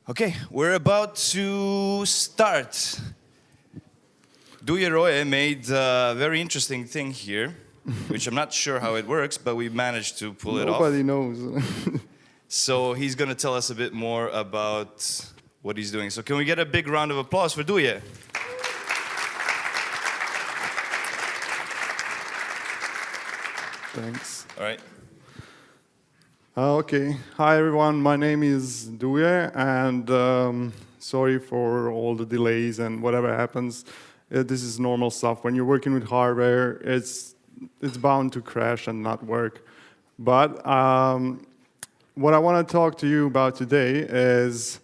Okay, we're about to start. Duje Roje made a very interesting thing here, which I'm not sure how it works, but we managed to pull it off. Nobody knows. So he's going to tell us a bit more about what he's doing. So can we get a big round of applause for Duje? Thanks. All right. Okay. Hi, everyone. My name is Duje, and sorry for all the delays and whatever happens. This is normal stuff. When you're working with hardware, it's bound to crash and not work. But what I want to talk to you about today is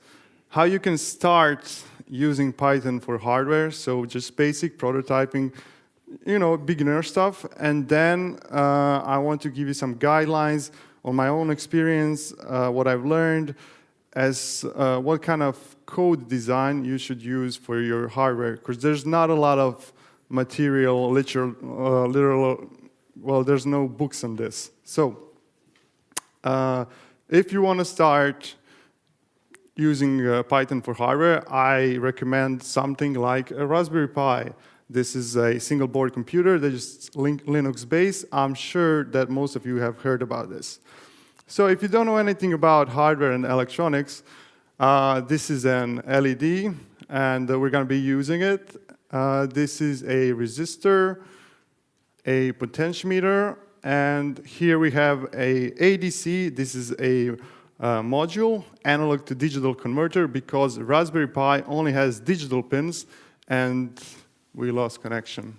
how you can start using Python for hardware. So just basic prototyping, beginner stuff. And then I want to give you some guidelines on my own experience, what I've learned, as what kind of code design you should use for your hardware. Because there's not a lot of material, well, there's no books on this. So if you want to start using Python for hardware, I recommend something like a Raspberry Pi. This is a single board computer that is Linux-based. I'm sure that most of you have heard about this. So if you don't know anything about hardware and electronics, this is an LED, and we're going to be using it. This is a resistor, a potentiometer, and here we have a ADC. This is a module, analog to digital converter, because Raspberry Pi only has digital pins, and we lost connection.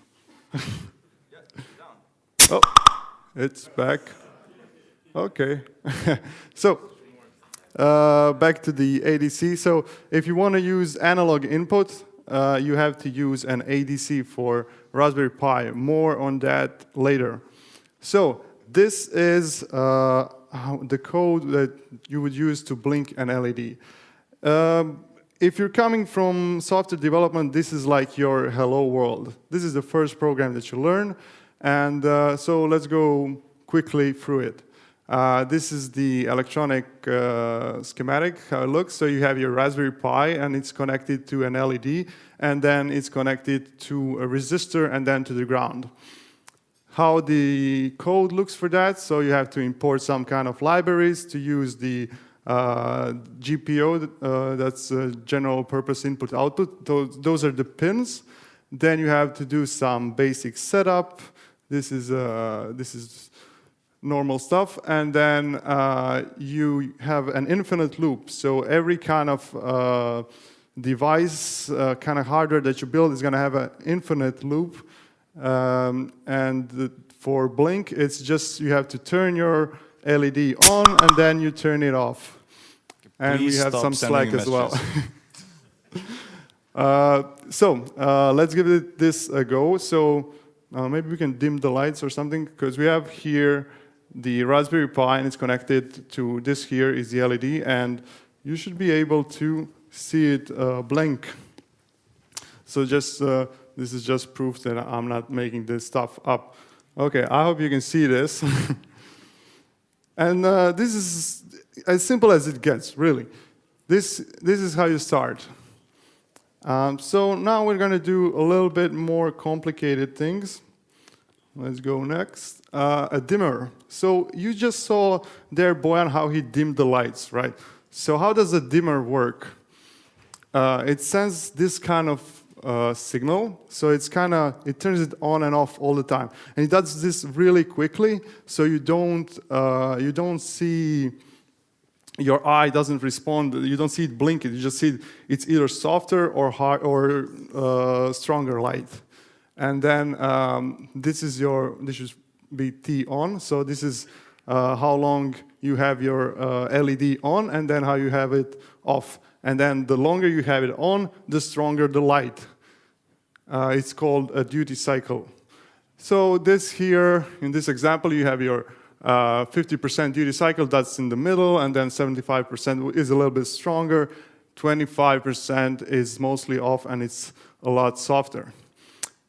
Oh, it's back. Okay. So, back to the ADC. So, if you want to use analog input, you have to use an ADC for Raspberry Pi. More on that later. So, this is the code that you would use to blink an LED. If you're coming from software development, this is like your hello world. This is the first program that you learn. And so let's go quickly through it. This is the electronic schematic, how it looks. So you have your Raspberry Pi, and it's connected to an LED, and then it's connected to a resistor, and then to the ground. How the code looks for that, so you have to import some kind of libraries to use the GPO, that's general purpose input output. Those are the pins. Then you have to do some basic setup. This is normal stuff. And then you have an infinite loop. So every kind of device, kind of hardware that you build is going to have an infinite loop. And for blink, it's just you have to turn your LED on, and then you turn it off. And we have some slack as well. Let's give this a go. So maybe we can dim the lights or something, because we have here the Raspberry Pi, and it's connected to this here is the LED, and you should be able to see it blink. So just this is just proof that I'm not making this stuff up. Okay, I hope you can see this. And this is as simple as it gets, really. This is how you start. So now we're going to do a little bit more complicated things. Let's go next. A dimmer. So you just saw there, Boyan, how he dimmed the lights, right? So how does a dimmer work? It sends this kind of signal, so it turns it on and off all the time, and it does this really quickly, so you don't see, your eye doesn't respond, you don't see it blinking, you just see it's either softer or hard or stronger light. And then this should be T on, so this is how long you have your LED on, and then how you have it off. And then the longer you have it on, the stronger the light. It's called a duty cycle. So this here, in this example, you have your 50% duty cycle, that's in the middle, and then 75% is a little bit stronger, 25% is mostly off, and it's a lot softer.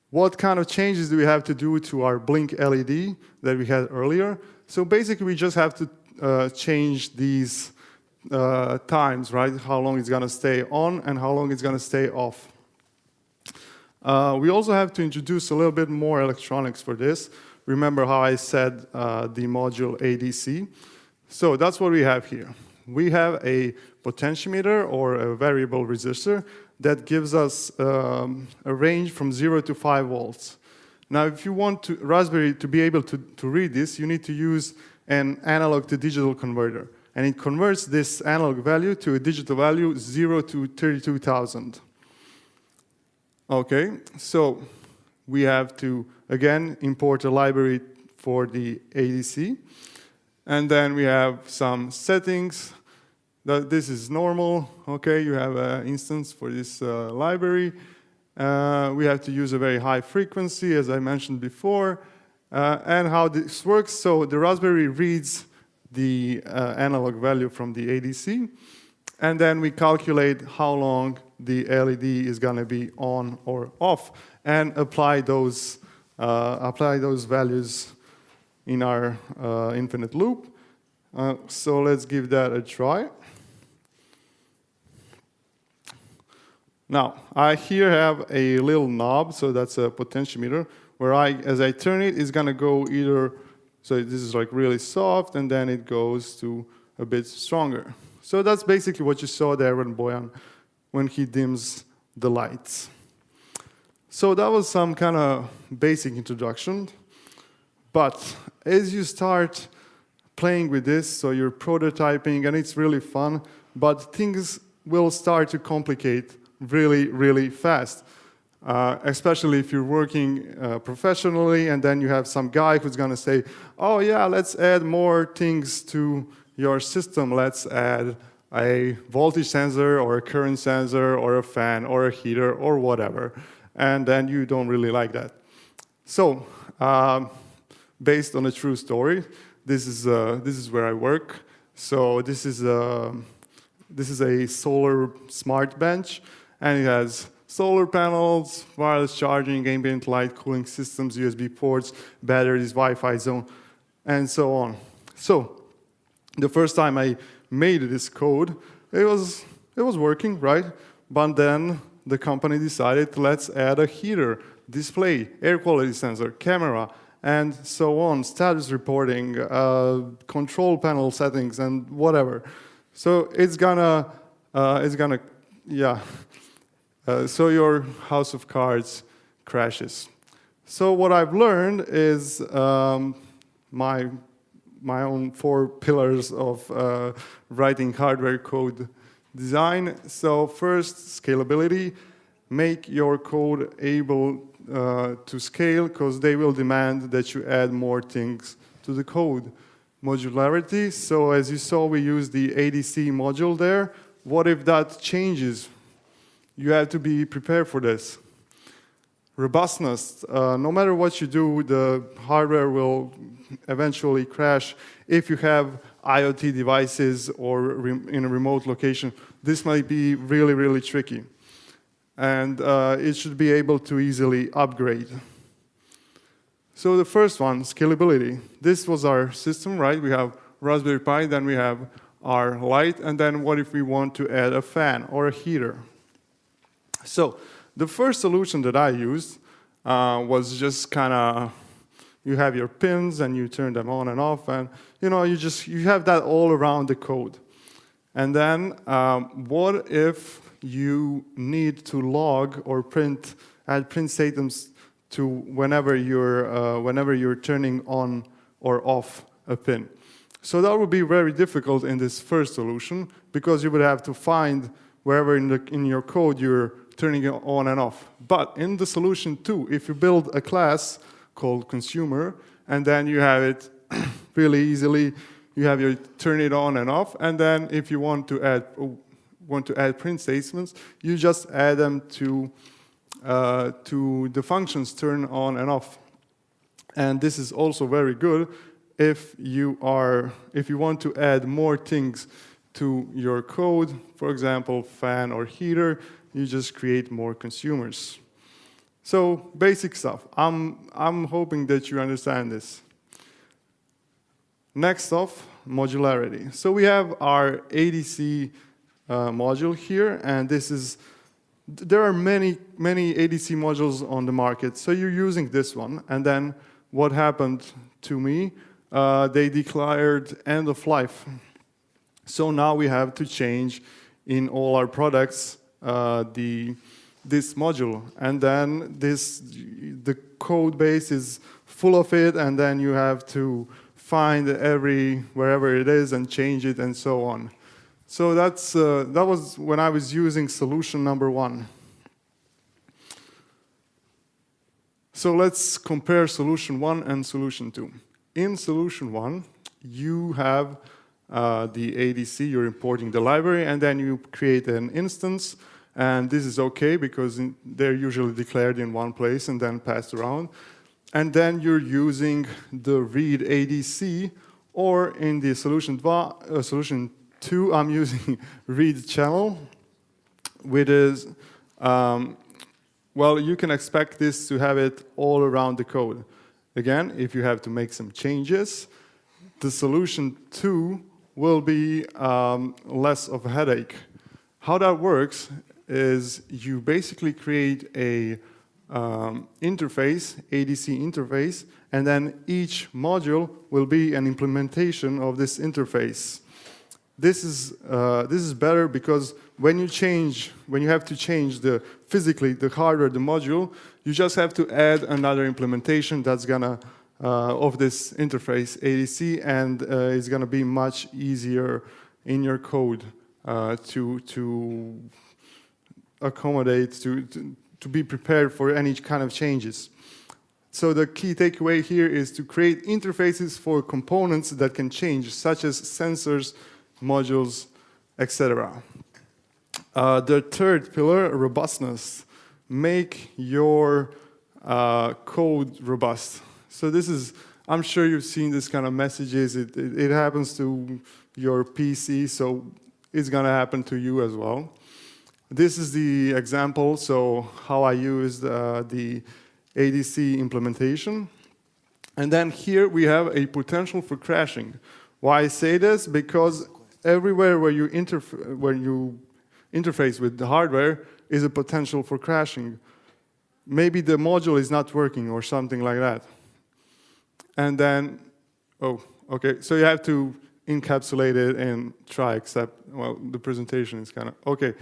What kind of changes do we have to do to our blink LED that we had earlier? So basically, we just have to change these times, right? How long it's going to stay on and how long it's going to stay off. We also have to introduce a little bit more electronics for this. Remember how I said the module ADC? So that's what we have here. We have a potentiometer or a variable resistor that gives us a range from 0 to 5 volts. Now, if you want Raspberry to be able to read this, you need to use an analog to digital converter. And it converts this analog value to a digital value 0 to 32,000. Okay, so we have to, again, import a library for the ADC. And then we have some settings. This is normal. Okay, you have an instance for this library. We have to use a very high frequency, as I mentioned before. And how this works, so the Raspberry reads the analog value from the ADC, and then we calculate how long the LED is going to be on or off, and apply those values in our infinite loop. So let's give that a try. Now, I here have a little knob, so that's a potentiometer, where as I turn it, it's going to go either, so this is like really soft, and then it goes to a bit stronger. So that's basically what you saw there with Bojan when he dims the lights. So that was some kind of basic introduction. But as you start playing with this, so you're prototyping, and it's really fun, but things will start to complicate really, really fast. Especially if you're working professionally, and then you have some guy who's going to say, oh yeah, let's add more things to your system. Let's add a voltage sensor or a current sensor or a fan or a heater or whatever. And then you don't really like that. So based on a true story, this is where I work. So this is a solar smart bench, and it has solar panels, wireless charging, ambient light, cooling systems, USB ports, batteries, Wi-Fi zone, and so on. So the first time I made this code, it was working, right? But then the company decided, let's add a heater, display, air quality sensor, camera, and so on, status reporting, control panel settings, and whatever. So it's gonna, yeah. So your house of cards crashes. So what I've learned is my own 4 pillars of writing hardware code design. So first, scalability. Make your code able to scale, because they will demand that you add more things to the code. Modularity. So as you saw, we use the ADC module there. What if that changes? You have to be prepared for this. Robustness. No matter what you do, the hardware will eventually crash. If you have IoT devices or in a remote location, this might be really, really tricky. And it should be able to easily upgrade. So the first one, scalability. This was our system, right? We have Raspberry Pi, then we have our light, and then what if we want to add a fan or a heater? So the first solution that I used was just kind of, you have your pins and you turn them on and off, and you have that all around the code. And then what if you need to log or add print statements to whenever you're turning on or off a pin? So that would be very difficult in this first solution, because you would have to find wherever in your code you're turning it on and off. But in the solution 2, if you build a class called consumer, and then you have it really easily, you have your turn it on and off, and then if you want to add print statements, you just add them to the functions turn on and off. And this is also very good if you want to add more things to your code, for example, fan or heater, you just create more consumers. So basic stuff. I'm hoping that you understand this. Next off, modularity. So we have our ADC module here, and there are many ADC modules on the market. So you're using this one, and then what happened to me? They declared end of life. So now we have to change in all our products this module, and then the code base is full of it, and then you have to find wherever it is and change it and so on. So that was when I was using solution number 1. So let's compare solution 1 and solution 2. In solution 1, you have the ADC, you're importing the library, and then you create an instance, and this is okay because they're usually declared in one place and then passed around. And then you're using the read ADC, or in the solution 2, I'm using read channel, which is, well, you can expect this to have it all around the code. Again, if you have to make some changes, the solution 2 will be less of a headache. How that works is you basically create a interface, ADC interface, and then each module will be an implementation of this interface. This is better because when you have to change physically the hardware, the module, you just have to add another implementation that's gonna of this interface ADC, and it's gonna be much easier in your code to accommodate to be prepared for any kind of changes. So the key takeaway here is to create interfaces for components that can change, such as sensors, modules, etc. The third pillar, robustness. Make your code robust. So this is, I'm sure you've seen this kind of messages. It happens to your PC, so it's gonna happen to you as well. This is the example, so how I used the ADC implementation. And then here we have a potential for crashing. Why I say this? Because everywhere where you interface with the hardware is a potential for crashing. Maybe the module is not working or something like that. And then, oh, okay, so you have to encapsulate it and try, except, well, the presentation is kind of, okay.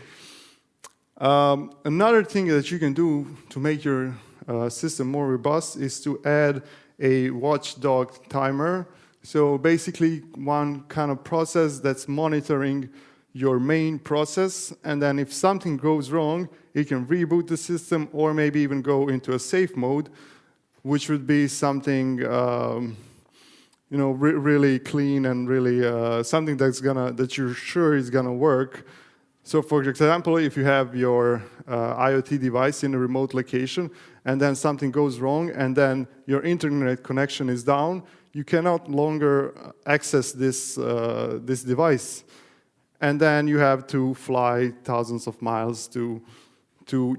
Another thing that you can do to make your system more robust is to add a watchdog timer. So basically one kind of process that's monitoring your main process, and then if something goes wrong, it can reboot the system or maybe even go into a safe mode, which would be something really clean and really something that you're sure is gonna work. So for example, if you have your IoT device in a remote location and then something goes wrong and then your internet connection is down, you cannot longer access this device. And then you have to fly thousands of miles to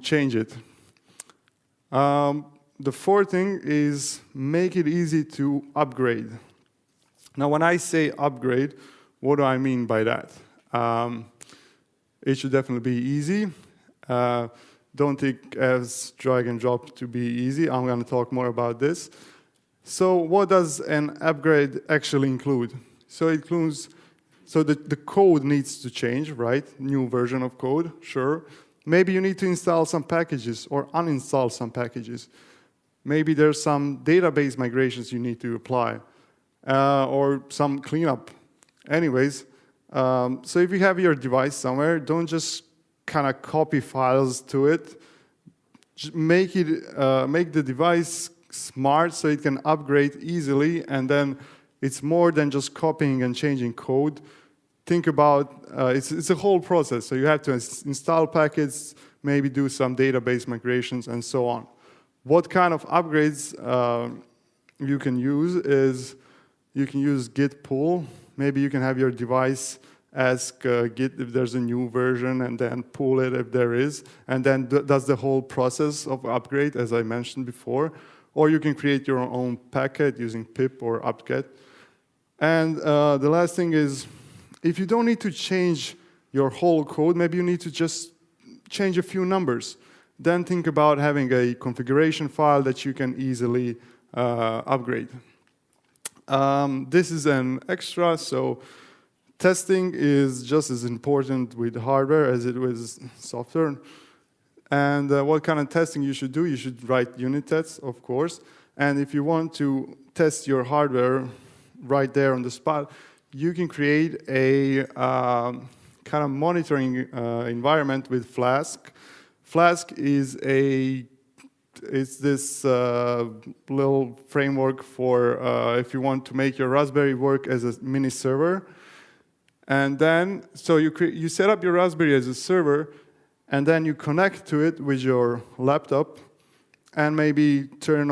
change it. The fourth thing is make it easy to upgrade. Now, when I say upgrade, what do I mean by that? It should definitely be easy. Don't think as drag and drop to be easy. I'm going to talk more about this. So what does an upgrade actually include? So it includes, so the code needs to change, right? New version of code, sure. Maybe you need to install some packages or uninstall some packages. Maybe there's some database migrations you need to apply or some cleanup. Anyways, so if you have your device somewhere, don't just kind of copy files to it. Just make the device smart so it can upgrade easily, and then it's more than just copying and changing code. Think about, it's a whole process, so you have to install packets, maybe do some database migrations, and so on. What kind of upgrades you can use is, you can use git pull. Maybe you can have your device ask Git if there's a new version and then pull it if there is, and then does the whole process of upgrade, as I mentioned before. Or you can create your own packet using pip or apt-get. And the last thing is, if you don't need to change your whole code, maybe you need to just change a few numbers. Then think about having a configuration file that you can easily upgrade. This is an extra, so testing is just as important with hardware as it was software. And what kind of testing you should do? You should write unit tests, of course. And if you want to test your hardware right there on the spot, you can create a kind of monitoring environment with Flask. Flask is this little framework for if you want to make your Raspberry work as a mini server. And then, so you set up your Raspberry as a server, and then you connect to it with your laptop, and maybe turn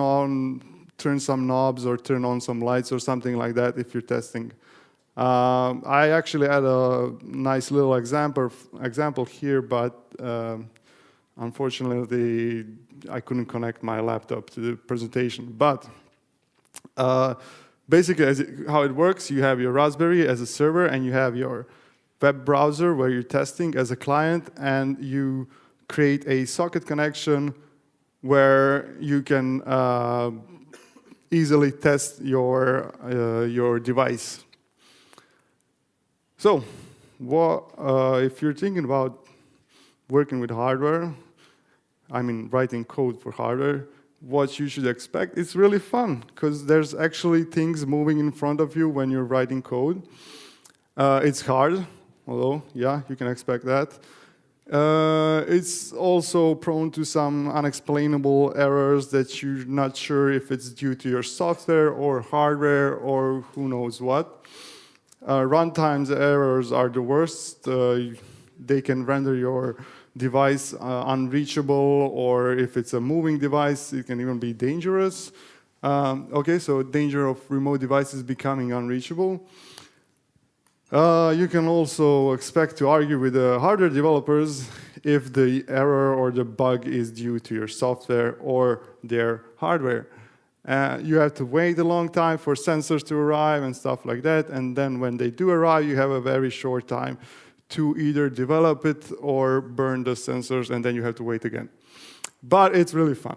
some knobs or turn on some lights or something like that if you're testing. I actually had a nice little example here, but unfortunately, I couldn't connect my laptop to the presentation. But basically, how it works, you have your Raspberry as a server, and you have your web browser where you're testing as a client, and you create a socket connection where you can easily test your device. So, if you're thinking about working with hardware, I mean writing code for hardware, what you should expect, it's really fun, because there's actually things moving in front of you when you're writing code. It's hard, although, yeah, you can expect that. It's also prone to some unexplainable errors that you're not sure if it's due to your software or hardware or who knows what. Runtime's errors are the worst. They can render your device unreachable, or if it's a moving device, it can even be dangerous. Okay, so danger of remote devices becoming unreachable. You can also expect to argue with the hardware developers if the error or the bug is due to your software or their hardware. You have to wait a long time for sensors to arrive and stuff like that, and then when they do arrive, you have a very short time to either develop it or burn the sensors, and then you have to wait again. But it's really fun.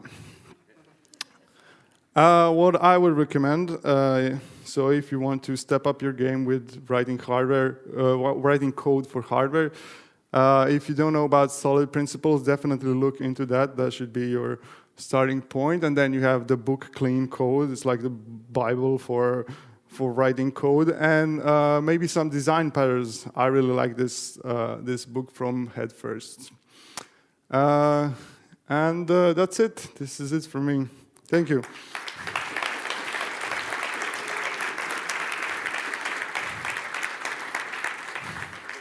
What I would recommend, so if you want to step up your game with writing writing code for hardware, if you don't know about solid principles, definitely look into that. That should be your starting point. And then you have the book Clean Code. It's like the Bible for writing code, and maybe some design patterns. I really like this book from Head First. And that's it. This is it for me. Thank you.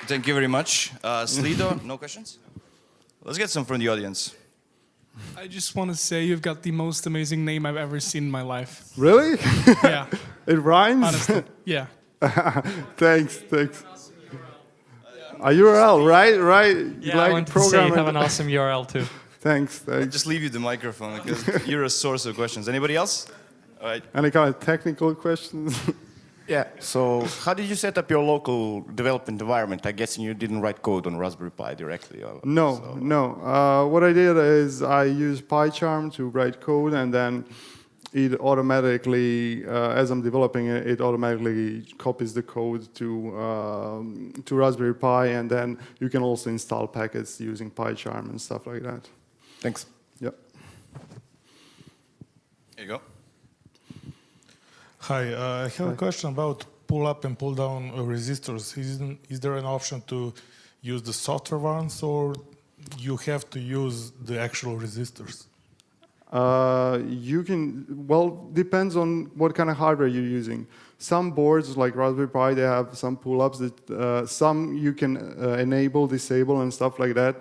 Thank you very much. Slido, no questions? Let's get some from the audience. I just want to say you've got the most amazing name I've ever seen in my life. Really? Yeah. It rhymes? Honestly, yeah. Thanks. A URL, right? Yeah, like I wanted to say you have an awesome URL too. Thanks. I'll just leave you the microphone because you're a source of questions. Anybody else? All right. Any kind of technical questions? Yeah, so how did you set up your local development environment? I guess you didn't write code on Raspberry Pi directly. No. What I did is I used PyCharm to write code, and then it automatically, as I'm developing it, it automatically copies the code to Raspberry Pi, and then you can also install packets using PyCharm and stuff like that. Thanks. Yep. There you go. Hi, I have a question about pull-up and pull-down resistors. Is there an option to use the software ones, or you have to use the actual resistors? You can, well, depends on what kind of hardware you're using. Some boards, like Raspberry Pi, they have some pull-ups that some you can enable, disable, and stuff like that.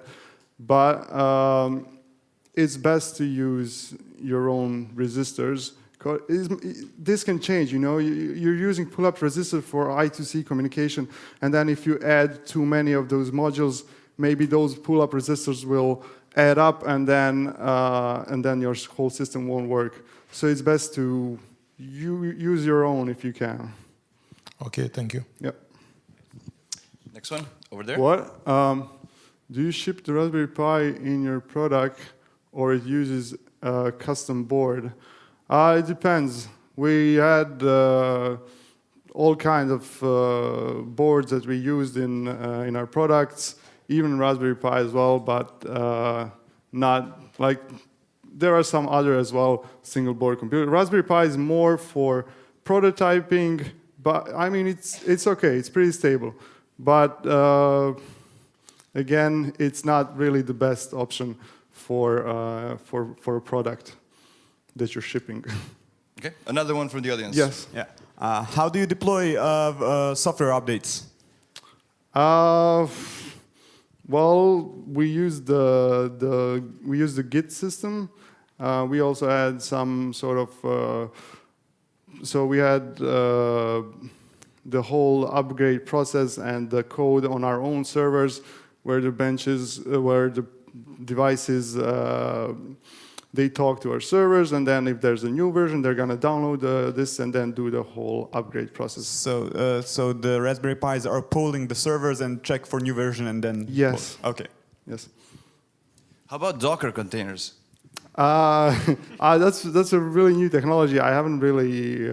But it's best to use your own resistors. This can change, you know. You're using pull-up resistor for I2C communication, and then if you add too many of those modules, maybe those pull-up resistors will add up, and then your whole system won't work. So it's best to use your own if you can. Okay, thank you. Yep. Next one, over there. What? Do you ship the Raspberry Pi in your product, or it uses a custom board? It depends. We had all kinds of boards that we used in our products, even Raspberry Pi as well, but not like there are some other as well single board computer. Raspberry Pi is more for prototyping, but I mean it's okay. It's pretty stable, but again, it's not really the best option for a product that you're shipping. Okay, another one from the audience. Yes. Yeah. How do you deploy software updates? Well, we use the Git system. We also had some sort of so we had the whole upgrade process and the code on our own servers, where the benches, where the devices, they talk to our servers, and then if there's a new version, they're gonna download this and then do the whole upgrade process. So, so the Raspberry Pis are polling the servers and check for new version, and then Yes. Okay. Yes. How about Docker containers? That's a really new technology. I haven't really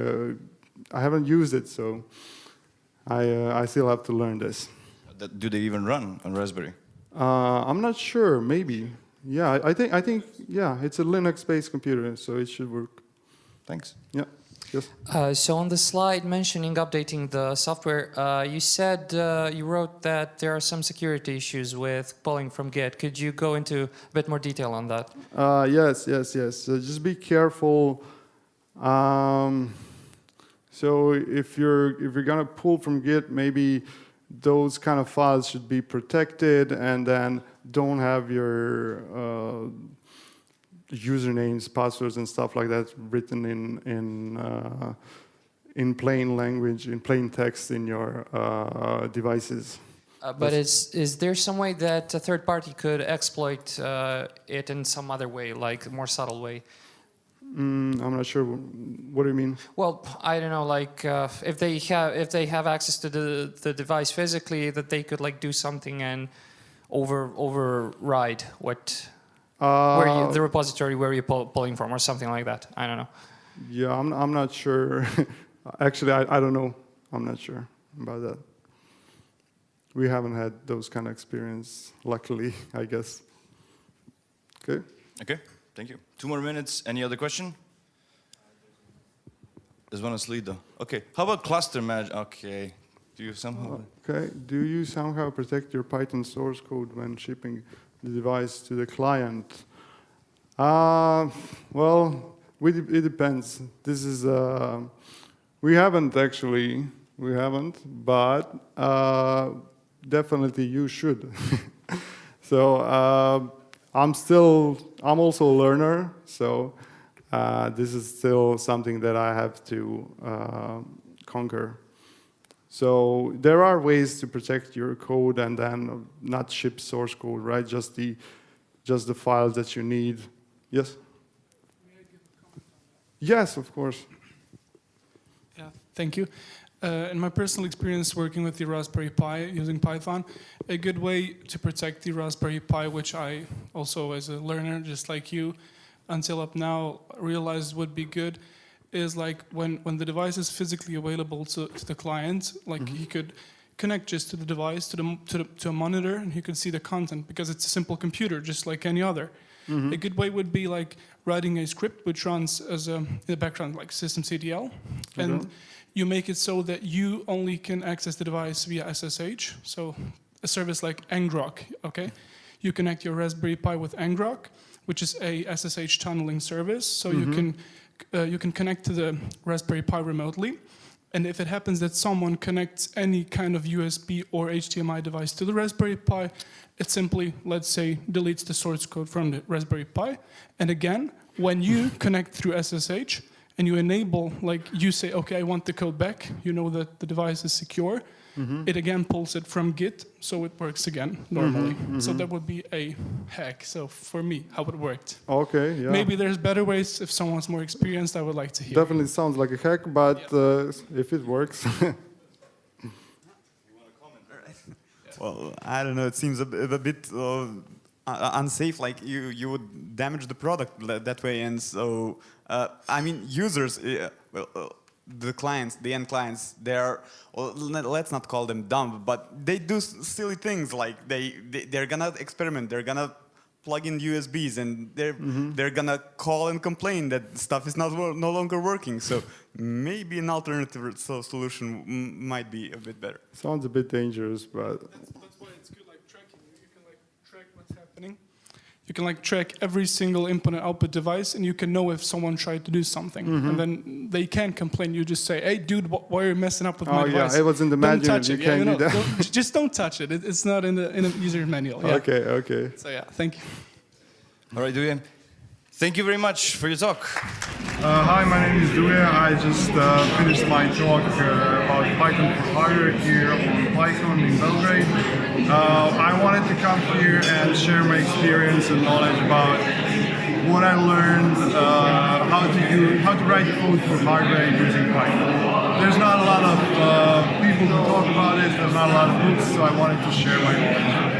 I haven't used it, so I still have to learn this. Do they even run on Raspberry? I'm not sure. Maybe. Yeah, I think yeah, it's a Linux-based computer, so it should work. Thanks. Yeah. Yes. So on the slide mentioning updating the software, you said you wrote that there are some security issues with pulling from Git. Could you go into a bit more detail on that? Yes. So just be careful. So if you're gonna pull from Git, maybe those kind of files should be protected, and then don't have your usernames, passwords, and stuff like that written in plain language, in plain text in your devices. But is there some way that a third party could exploit it in some other way, like a more subtle way? I'm not sure. What do you mean? Well, I don't know, like if they have access to the device physically, that they could like do something and override what the repository where you're pulling from, or something like that. I don't know. Yeah, I'm not sure. Actually, I don't know. I'm not sure about that. We haven't had those kind of experience, luckily, I guess. Okay. Okay, thank you. 2 more minutes. Any other question? There's one on Slido. Okay, how about cluster manage? Okay, do you somehow? Okay. Do you somehow protect your Python source code when shipping the device to the client? Well, it depends. This is we haven't actually. We haven't, but definitely you should. So I'm also a learner, so this is still something that I have to conquer. So there are ways to protect your code and then not ship source code, right? Just the files that you need. Yes? Yes, of course. Yeah, thank you. In my personal experience working with the Raspberry Pi using Python, a good way to protect the Raspberry Pi, which I also as a learner, just like you, until up now realized would be good, is like when the device is physically available to the client, like he could connect just to the device, to a monitor, and he could see the content, because it's a simple computer, just like any other. A good way would be like writing a script which runs as in the background, like systemctl, and you make it so that you only can access the device via SSH. So a service like ngrok, okay? You connect your Raspberry Pi with ngrok, which is a SSH tunneling service. So you can connect to the Raspberry Pi remotely. And if it happens that someone connects any kind of USB or HDMI device to the Raspberry Pi, it simply, let's say, deletes the source code from the Raspberry Pi. And again, when you connect through SSH and you enable, like you say, okay, I want the code back, you know that the device is secure, it again pulls it from Git, so it works again normally. So that would be a hack. So for me, how it worked. Okay, yeah. Maybe there's better ways. If someone's more experienced, I would like to hear. Definitely sounds like a hack, but if it works. Well, I don't know. It seems a bit unsafe. Like you would damage the product that way, and so I mean, users. The clients, the end clients, they're, well, let's not call them dumb, but they do silly things like they're gonna experiment, they're gonna plug in USBs, and they're gonna call and complain that stuff is no longer working. So maybe an alternative solution might be a bit better. Sounds a bit dangerous, but That's why it's good, like tracking. You can like track what's happening. You can like track every single input and output device, and you can know if someone tried to do something. And then they can't complain. You just say, "Hey, dude, why are you messing up with my device?" yeah, it was in the Don't manual. touch You it. can't do that. Just don't touch it. It's not in the user manual. Yeah. Okay. So yeah, thank you. All right, Duje. Thank you very much for your talk. Hi, my name is Duje. I just finished my talk about Python for hardware here on PyCon in Belgrade. I wanted to come here and share my experience and knowledge about what I learned, how to write code for hardware using Python. There's not a lot of people who talk about it. There's not a lot of books, so I wanted to share my knowledge.